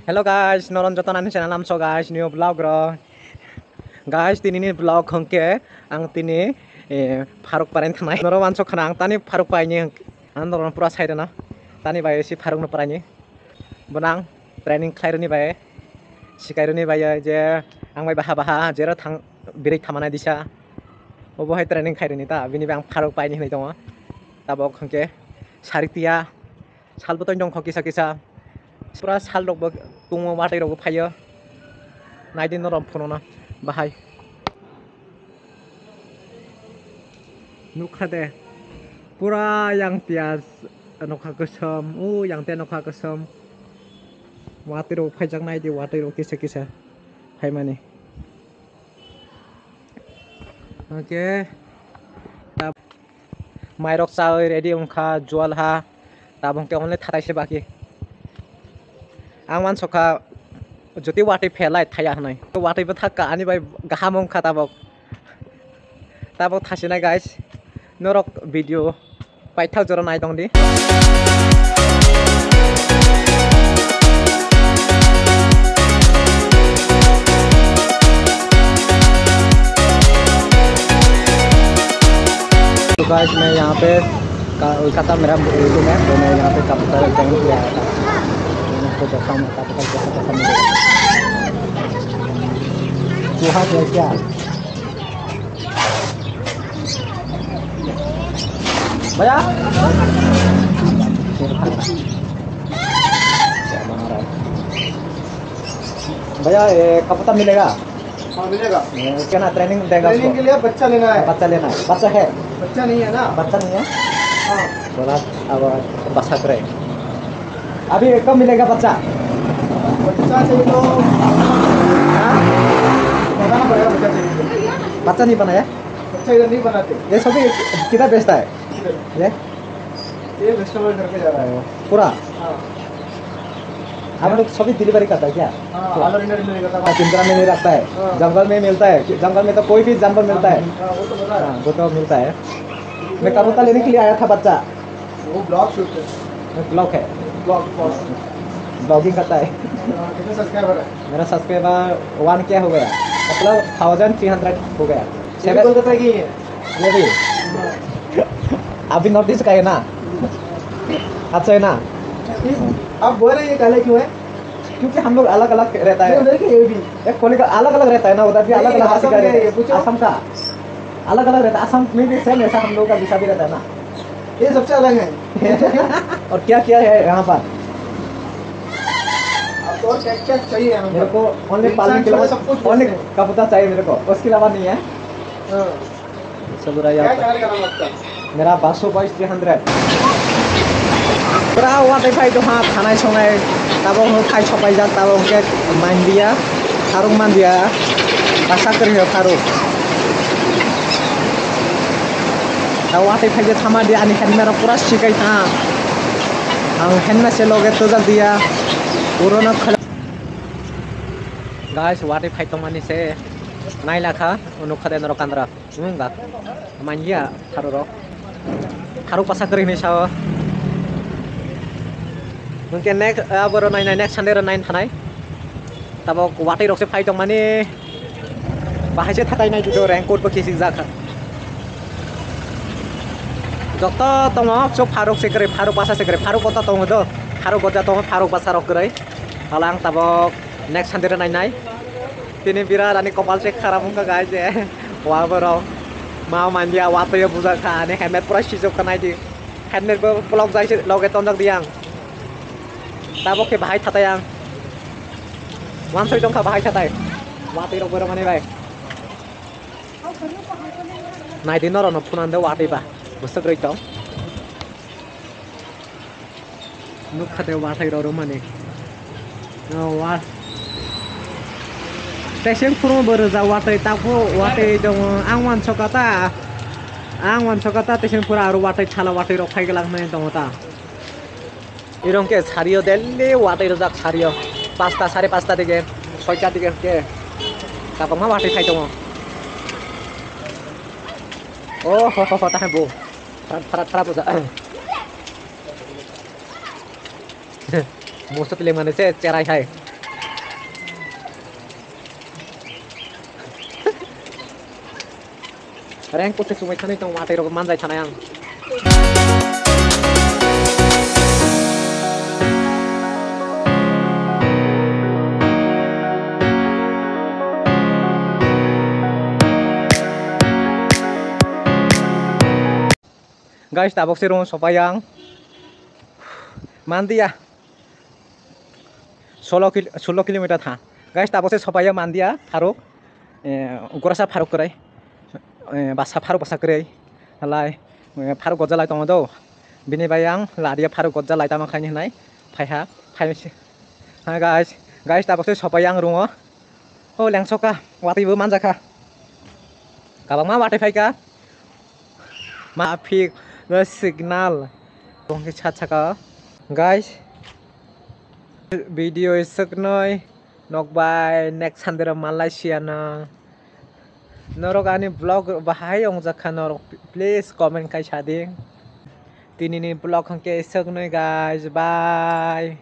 Hello guys, Noronjoto nani channel am so guys new vlog ro. Guys tini vlog hongke ang tini Faruk paren khanai noro wanso khana ang tani Faruk pai ni ang noron pura side na tani bai si Faruk no parani bonang training khaironi bai sikaironi bai je ang bai baha jero thang birik thamana disa obo hai training khaironi ta bini bang Faruk pai ni hnai tongo tabok hongke sariktia salbotoi dong kisa kisa pura sal rok tungo watai rok phayo naidin norom phonona bahai nukhade pura yang pias nokha gosom yang te nokha gosom watai rok phaijak naidi watai rok kisa kisa phaimani oke tab mai rok chai ready ongkha jual ha tabong ke only thatai se baki ang man soka joti watai phelai thaya hnai to watai ba thakka ani bai gahamong khatabok tabok thasina guys norok video paithak jora nai dong di तो guys मैं यहाँ पे कोलकाता मेरा room है तो मैं यहाँ पे कैपिटल बैंक पे आया था तो देखा हूँ कैपिटल कैसा कैसा मिलेगा चूहा है क्या भैया भैया कब तक मिलेगा मिलेगा क्या ना ट्रेनिंग देगा ट्रेनिंग के लिए बच्चा लेना है। बच्चा लेना है बच्चा है बच्चा नहीं है ना? बच्चा नहीं है हाँ। बोला अब बच्चा करे अभी कब मिलेगा बच्चा बच्चा चाहिए तो बताना पड़ेगा। बच्चा चाहिए तो बच्चा नहीं बनाया बच्चा इधर नहीं बनाते। ये सभी कितना बेचता है ये कस्टमर घर पे जा रहा है पूरा हाँ। हम लोग सभी डिलीवरी करता है क्या हाँ, ऑल इंडिया डिलीवरी करता है। पिंजरा में नहीं रखता है हाँ। जंगल में मिलता है जंगल में तो कोई भी जानवर मिलता है हाँ, वो तो पता है। वो तो मिलता है मैं कबूतर लेने के लिए आया था बच्चा वो ब्लॉग शूट है। ब्लॉग है ब्लॉग ब्लॉगिंग करता है कितने सब्सक्राइबर है? मेरा सब्सक्राइबर 1 क्या हो गया मतलब 1300 हो गया ये भी कोलकाता की है। ये भी अभी नॉर्थ ईस्ट का है ना अच्छा है ना आप बोल रहे हैं ये काले क्यों है? क्योंकि हम लोग अलग अलग रहता है उधर के ये भी एक कोली का अलग अलग रहता है ना उधर भी अलग अलग असम भाषा का है, रहता है असम का अलग अलग रहता है असम में भी सेम ऐसा हम लोग का विषय भी रहता है ना ये सबसे अलग है। और क्या क्या है यहाँ पर आपको और क्या क्या चाहिए यहाँ मेरे पर? को ओनली पालने के इंसान लिए सब कुछ ओनली बोलते हैं। कबूतर चाहिए मेरे को उसके अलावा नहीं है हाँ। सब बुरा क्या यार चैनल का नाम आपका? मेरा 52300 पूरा वाटे फाइ तो हाँ खाना संनाय ताबो हो खाइ सबाय जा ताबो के मानदिया फारुक मानदिया बासा कर हो फारुक ता वाटे फाइ थामा दिया अनि खान मेरा पूरा सिकाइ था आं हेन्ना से लगे तो जल दिया पुरोना गाइस वाटे फाइ तो मानी से नाइ लाखा उनुखा देन रकांद्रा मुंगा मानदिया फारुक बासा कर नि Sao mungkin next baru next Sunday nain thanai tabo watai rok se fight tong mani bahai se thakai nai judo rankot ba kisi zakha jokto tong so Faruk se kare Faruk basa se kare Faruk kota tong do Faruk goja tong Faruk basa rok kare halang tabo next Sunday nai tini birat ani kopal se kharam ka gai je wa baro mau mandia watai buza kha ani helmet pura sijok kanai di helmet ba blog jai se loge tonjak diang tabo ke bahai thata yang wan soi dong kha bahai thata watai rok bero mane bai nai din no phunan de watai ba busuk roi tong nuk khate watai ro mane no wa teseng puro bero ja watai tapo watai dong angwan chokata teseng pura aru watai thala watai rok khai gelang mane dong ta 이런 게 사리어 델리 와도 이러다 사리어 파스타 사리 파스타 되게 설자 되게 게 가방만 와도 खाइ दङ ओ हो ताहे बो फरा बुझा मुसुत ले माने से चेराइ हाय rank ko sumai thani tong matai rok manjai thanai ang guys tabok sirong sopayang mandia 16 kilometer था guys tabok se sopaya mandia faruk gorasa faruk krai basa faruk basa krai halai faruk gojja lai tong do bini bayang ladia faruk gojja lai tama khaini nai phaiha phaisi ha guys tabok se sopayang rungo o lengsoka wati bo manjaka kabang ma wati phaika ma phik the signal bongki chachaka guys video is saknoi nok by next hundred Malaysia na norok ani vlog bahai ong jakha norok please comment kai sading tinini vlog hangke saknoi guys bye